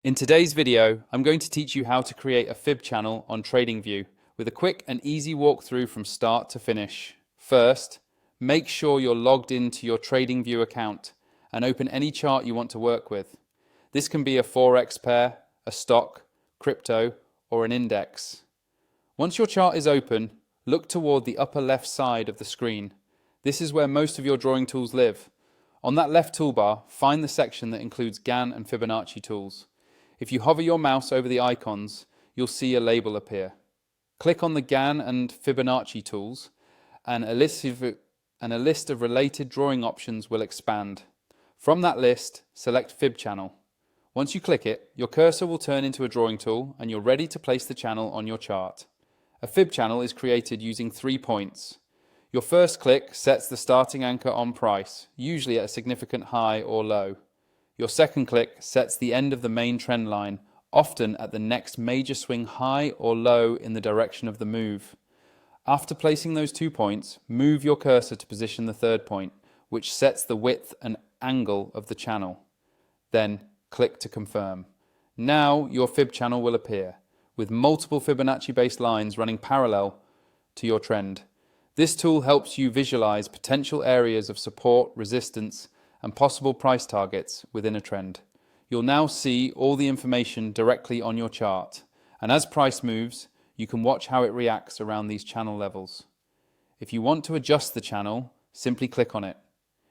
In today's video, I'm going to teach you how to create a Fib channel on Tradingview with a quick and easy walkthrough from start to finish. First, make sure you're logged into your Tradingview account and open any chart you want to work with. This can be a forex pair, a stock, crypto, or an index. Once your chart is open, look toward the upper left side of the screen. This is where most of your drawing tools live. On that left toolbar, find the section that includes Gann and Fibonacci tools. If you hover your mouse over the icons, you'll see a label appear. Click on the Gann and Fibonacci tools, and a list of related drawing options will expand. From that list, select Fib Channel. Once you click it, your cursor will turn into a drawing tool and you're ready to place the channel on your chart. A Fib channel is created using 3 points. Your first click sets the starting anchor on price, usually at a significant high or low. Your second click sets the end of the main trend line, often at the next major swing high or low in the direction of the move. After placing those 2 points, move your cursor to position the third point, which sets the width and angle of the channel. Then click to confirm. Now your Fib channel will appear, with multiple Fibonacci-based lines running parallel to your trend. This tool helps you visualize potential areas of support, resistance, and possible price targets within a trend. You'll now see all the information directly on your chart, and as price moves, you can watch how it reacts around these channel levels. If you want to adjust the channel, simply click on it.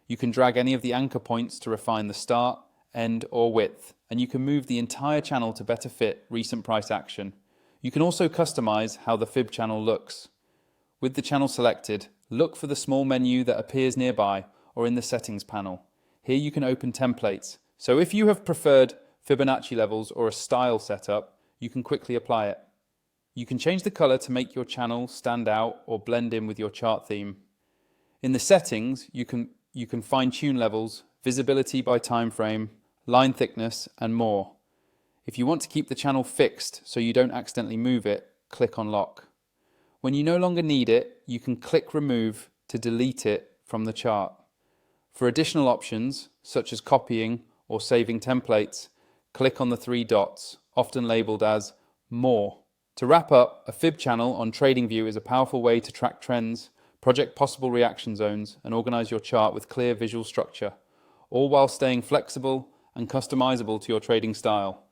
You can drag any of the anchor points to refine the start, end, or width, and you can move the entire channel to better fit recent price action. You can also customize how the Fib channel looks. With the channel selected, look for the small menu that appears nearby or in the settings panel. Here you can open templates, so if you have preferred Fibonacci levels or a style setup, you can quickly apply it. You can change the color to make your channel stand out or blend in with your chart theme. In the settings, you can fine-tune levels, visibility by time frame, line thickness, and more. If you want to keep the channel fixed so you don't accidentally move it, click on lock. When you no longer need it, you can click remove to delete it from the chart. For additional options, such as copying or saving templates, click on the 3 dots, often labeled as More. To wrap up, a Fib channel on Tradingview is a powerful way to track trends, project possible reaction zones, and organize your chart with clear visual structure, all while staying flexible and customizable to your trading style.